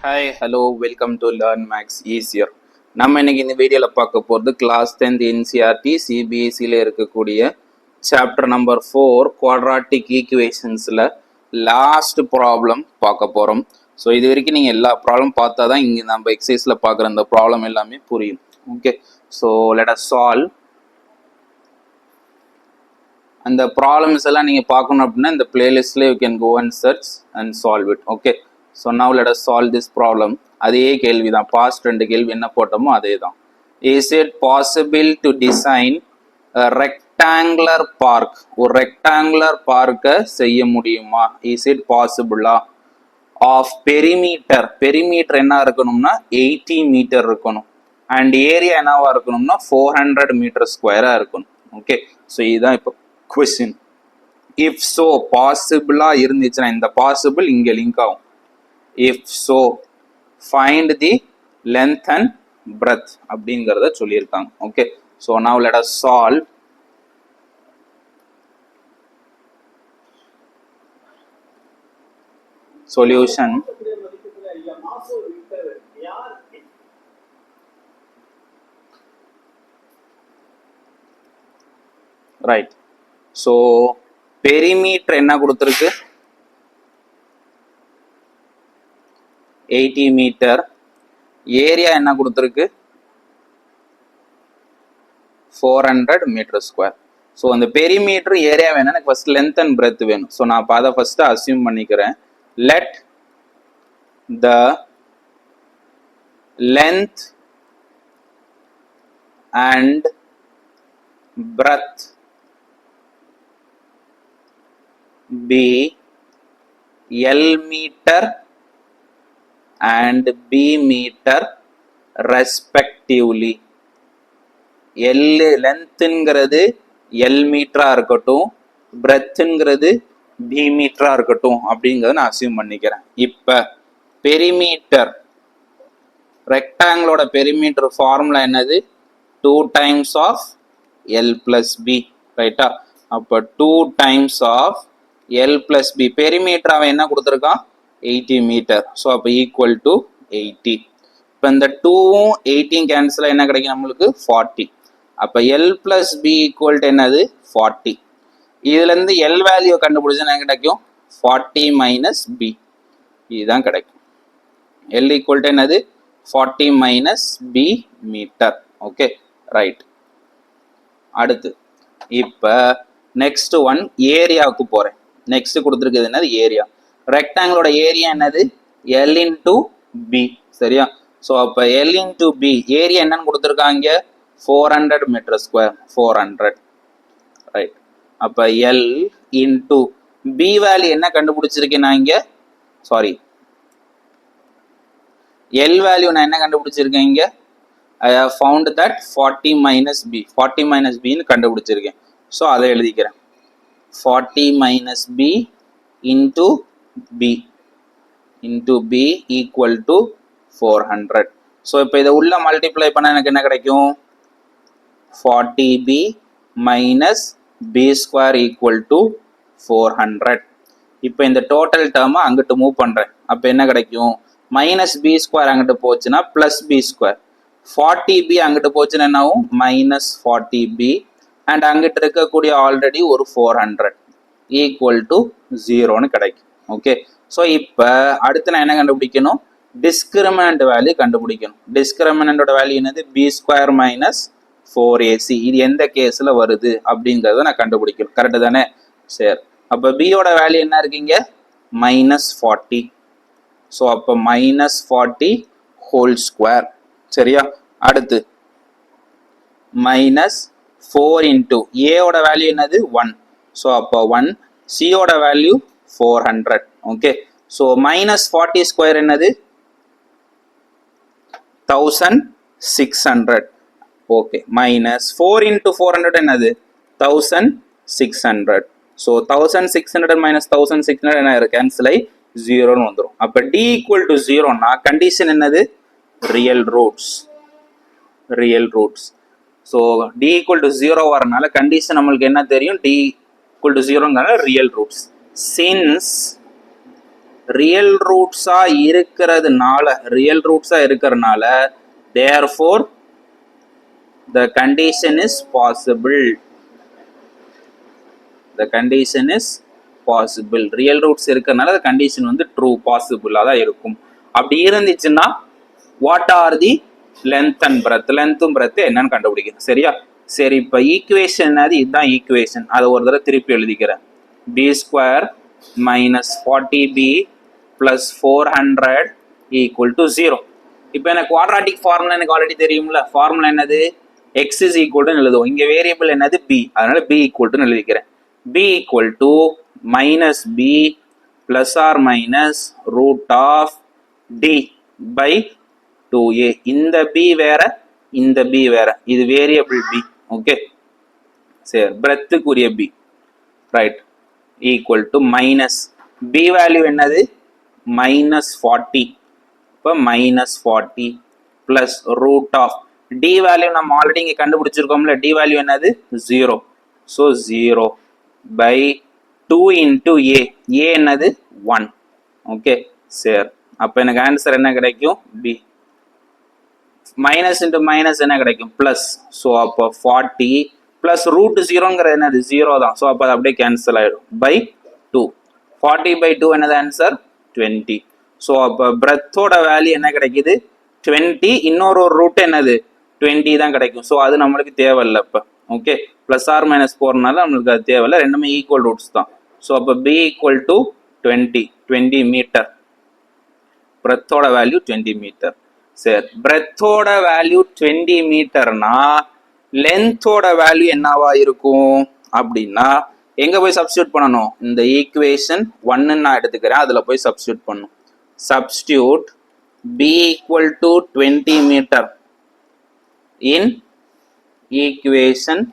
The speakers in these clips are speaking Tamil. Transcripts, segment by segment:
Hi hello welcome to learn maths easier. நம்ம இன்னைக்கு இந்த வீடியோவில் பார்க்க போகிறது கிளாஸ் 10th என்சிஆர்டி சிபிஎஸ்சியில் இருக்கக்கூடிய சாப்டர் நம்பர் 4 குவாட்ராட்டிக் ஈக்குவேஷன்ஸில் லாஸ்ட் ப்ராப்ளம் பார்க்க போகிறோம். ஸோ இது வரைக்கும் நீங்கள் எல்லா ப்ராப்ளம் பார்த்தா தான் இங்கே நம்ம எக்ஸசைஸில் பார்க்குற இந்த ப்ராப்ளம் எல்லாமே புரியும். Okay, so let us solve. அந்த ப்ராப்ளம்ஸ் எல்லாம் நீங்கள் பார்க்கணும் அப்படின்னா இந்த பிளேலிஸ்ட்டில் you can go and search and solve it. Okay, so now let us solve this problem. அதே கேள்வி தான், பாஸ்ட் ரெண்டு கேள்வி என்ன போட்டோமோ அதே தான். Is it possible to design a rectangular park? ஒரு rectangular பார்க்கை செய்ய முடியுமா? Is it possible? Of perimeter என்ன இருக்கணும்னா 80 மீட்டர் இருக்கணும், அண்ட் ஏரியா என்னவா இருக்கணும்னா 400 மீட்டர் ஸ்கொயரா இருக்கணும். ஓகே, ஸோ இதுதான் இப்போ கொஸ்டின். இஃப் ஸோ பாசிபிளா இருந்துச்சுன்னா இந்த பாசிபிள் இங்கே லிங்க் ஆகும். If so, find the length and breadth அப்படிங்கிறத சொல்லியிருக்காங்க. Okay, so now let us solve. Solution. Right. So perimeter என்ன கொடுத்திருக்கு? 80 மீட்டர். ஏரியா என்ன கொடுத்துருக்கு? 400 மீட்டர் ஸ்கொயர். ஸோ அந்த பெரிமீட்டர் ஏரியா வேணும், எனக்கு ஃபர்ஸ்ட் லென்த் அண்ட் பிரெத் வேணும். ஸோ நான் இப்போ அதை ஃபர்ஸ்ட் அசியூம் பண்ணிக்கிறேன். Let the length and breadth be L மீட்டர் and B meter respectively. L லென்த்ங்கிறது L மீட்டரா இருக்கட்டும், பிரெத்ங்கிறது B மீட்டரா இருக்கட்டும் அப்படிங்கறத நான் அசியூம் பண்ணிக்கிறேன். இப்ப பெரிமீட்டர் ரெக்டாங்கிளோட பெரிமீட்டர் ஃபார்முலா என்னது? 2 times of L plus B, ரைட்டா? அப்ப 2 times of L plus B. Perimeter அவன் என்ன கொடுத்துருக்கான்? 80 மீட்டர். ஸோ அப்போ ஈக்குவல் டு 80. இப்போ இந்த 2ம் 18 கேன்சல் என்ன கிடைக்கும் நம்மளுக்கு? 40. அப்போ L plus B equal to என்னது? 40. இதுலேருந்து L வேல்யூ கண்டுபிடிச்சா என்ன கிடைக்கும்? 40 மைனஸ் பி, இதுதான் கிடைக்கும். L ஈக்குவல் டு என்னது? 40 minus B metre. Okay, right. அடுத்து இப்போ நெக்ஸ்ட் ஒன் ஏரியாவுக்கு போகிறேன். நெக்ஸ்ட் கொடுத்துருக்குது என்னது? ஏரியா. ரெக்டாங்கிளோட ஏரியா என்னது? L இன்டூ பி, சரியா? ஸோ அப்போ L இன்டூ பி ஏரியா என்னன்னு கொடுத்துருக்காங்க? 400 மீட்டர் ஸ்கொயர், 400, ரைட். அப்போ L இன்டூ பி வேல்யூ என்ன கண்டுபிடிச்சிருக்கேன் நான் இங்கே? சாரி, L வேல்யூ நான் என்ன கண்டுபிடிச்சிருக்கேன் இங்கே? I have found that 40 minus B, 40 minus பின்னு கண்டுபிடிச்சிருக்கேன். ஸோ அதை எழுதிக்கிறேன். 40 minus B into B equal to 400. ஸோ இப்போ இதை உள்ள மல்டிப்ளை பண்ண எனக்கு என்ன கிடைக்கும்? 40B minus B square equal to 400. இப்போ இந்த டோட்டல் டேர்மை அங்கிட்டு மூவ் பண்ணுறேன். அப்போ என்ன கிடைக்கும்? மைனஸ் பி ஸ்கொயர் அங்கிட்டு போச்சுன்னா பிளஸ் பி ஸ்கொயர், 40B அங்கிட்டு போச்சுன்னா என்ன ஆகும்? மைனஸ் 40B, அண்ட் அங்கிட்டு இருக்கக்கூடிய ஆல்ரெடி ஒரு 400 ஈக்குவல் டு 0ன்னு கிடைக்கும். ஓகே, ஸோ இப்போ அடுத்து நான் என்ன கண்டுபிடிக்கணும்? டிஸ்கிரிமினன்ட் வேல்யூ கண்டுபிடிக்கணும். டிஸ்கிரிமினன்டோட வேல்யூ என்னது? B square minus 4AC. இது எந்த கேஸில் வருது அப்படிங்கிறத நான் கண்டுபிடிக்கணும். கரெக்டு தானே? சரி, அப்போ பியோட வேல்யூ என்ன இருக்கீங்க? மைனஸ் 40. ஸோ அப்போ மைனஸ் 40 ஹோல் ஸ்கொயர், சரியா? அடுத்து மைனஸ் 4 இன்டூ ஏயோட வேல்யூ என்னது? 1. ஸோ அப்போ 1. சியோட value 400. Okay, so minus 40 square என்னது? 1600. ஓகே, மைனஸ் 4 இன்டூ 400 என்னது? 1600. ஸோ 1600 மைனஸ் 1600 என்ன இருக்கு? கேன்சல் ஆகி 0ன்னு வந்துடும். அப்போ டி ஈக்குவல் டு 0னா கண்டிஷன் என்னது? Real roots. So D equal to 0 வரனால கண்டிஷன் நம்மளுக்கு என்ன தெரியும்? D equal to 0 real roots. Since real ரூட்ஸா இருக்கிறதுனால therefore the condition is possible. Real roots இருக்கிறதுனால the condition வந்து ட்ரூ பாசிபிளா தான் இருக்கும். அப்படி இருந்துச்சுன்னா what are the length and breadth, லென்த்தும் பிரெத் என்னன்னு கண்டுபிடிக்கணும். சரியா? சரி, இப்போ ஈக்குவேஷன் இதுதான் ஈக்குவேஷன். அதை ஒரு தடவை திருப்பி எழுதிக்கிறேன். B square minus 40b plus 400 equal to 0. இப்போ எனக்கு குவாட்ராட்டிக் ஃபார்முலா எனக்கு ஆல்ரெடி தெரியும்ல. ஃபார்முலா என்னது? எக்ஸ் இஸ் ஈக்குவல் டு எழுதுவோம். இங்கே வேரியபிள் என்னது? பி. அதனால பி ஈக்குவல் டு எழுதிக்கிறேன். B equal to minus B plus or minus root of D by 2a. இந்த பி வேற, இந்த பி வேற, இது வேரியபிள் பி. ஓகே, சரி, பிரெத்துக்குரிய B, right, equal to minus B value என்னது? மைனஸ் 40. இப்போ minus 40 plus root of D value நம்ம ஆல்ரெடி இங்கே கண்டுபிடிச்சிருக்கோம்ல. டி வேல்யூ என்னது? 0. So 0 by 2 into A. A என்னது? 1. ஓகே, சரி, அப்போ எனக்கு ஆன்சர் என்ன கிடைக்கும்? பி. மைனஸ் இன்ட்டு மைனஸ் என்ன கிடைக்கும்? பிளஸ். ஸோ அப்போ 40 பிளஸ் ரூட் 0ங்கிறது என்னது? 0 தான். ஸோ அப்போ அது அப்படியே கேன்சல் ஆகிடும். பை 2. 40 பை 2 என்னது ஆன்சர்? 20. ஸோ அப்போ பிரெத்தோட வேல்யூ என்ன கிடைக்குது? 20. இன்னொரு ரூட் என்னது? 20 தான் கிடைக்கும். ஸோ அது நம்மளுக்கு தேவையில்லை இப்போ. ஓகே, பிளஸ் ஆர் மைனஸ் 4னால நம்மளுக்கு அது தேவையில்லை. ரெண்டுமே ஈக்குவல் ரூட்ஸ் தான். ஸோ அப்போ பி ஈக்குவல் டு 20 மீட்டர். பிரெத்தோட வேல்யூ 20 மீட்டர். சரி, பிரெத்தோட வேல்யூ 20 மீட்டர்னா லென்த்தோட வேல்யூ என்னவா இருக்கும் அப்படின்னா எங்க போய் சப்ஸ்டியூட் பண்ணணும்? இந்த ஈக்குவேஷன் 1 நான் எடுத்துக்கிறேன், அதுல போய் சப்ஸ்டியூட் பண்ணணும். Substitute b equal to 20 metre in equation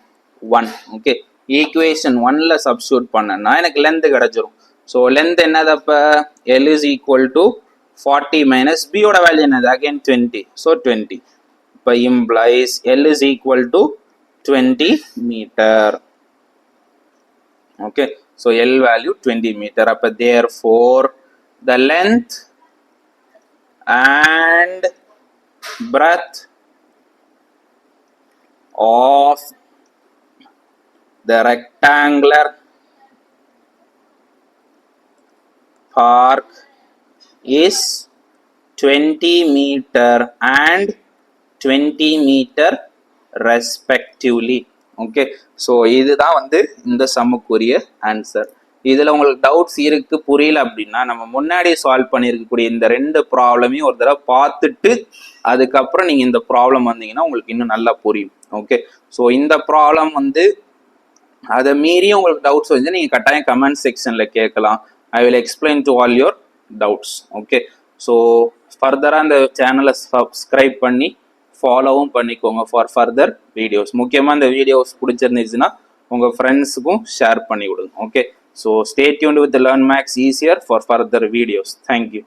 1. ஓகே, ஈக்குவேஷன் 1ல சப்ஸ்டியூட் பண்ணனா எனக்கு லென்த் கிடைச்சிரும். ஸோ லென்த் என்னது? அப்போ L is equal to 40 minus b ஓட வேல்யூ என்னது? again 20. ஸோ 20. இப்போ implies L is equal to 20 metre. Okay, so L value 20 metre. அப்போ therefore the length and breadth of the rectangular park is 20 meter and 20 meter respectively. Okay, so இதுதான் வந்து இந்த சம்முக்குரிய ஆன்சர். இதில் உங்களுக்கு டவுட்ஸ் இருக்கு, புரியல அப்படின்னா நம்ம முன்னாடி சால்வ் பண்ணியிருக்கக்கூடிய இந்த 2 ப்ராப்ளமையும் ஒரு தடவை பார்த்துட்டு அதுக்கப்புறம் நீங்கள் இந்த ப்ராப்ளம் வந்தீங்கன்னா உங்களுக்கு இன்னும் நல்லா புரியும். ஓகே, ஸோ இந்த ப்ராப்ளம் வந்து அதை மீறியும் உங்களுக்கு டவுட்ஸ் வந்து நீங்கள் கட்டாயம் கமெண்ட் செக்ஷனில் கேட்கலாம். I will explain to all your doubts. Okay, so ஃபர்தராக இந்த சேனலை சப்ஸ்கிரைப் பண்ணி ஃபாலோவும் பண்ணிக்கோங்க ஃபார் ஃபர்தர் வீடியோஸ். முக்கியமாக இந்த வீடியோஸ் பிடிச்சிருந்துச்சுன்னா உங்கள் ஃப்ரெண்ட்ஸுக்கும் ஷேர் பண்ணி விடுங்க. Okay, so stay tuned with learn maths easier for further videos. Thank you.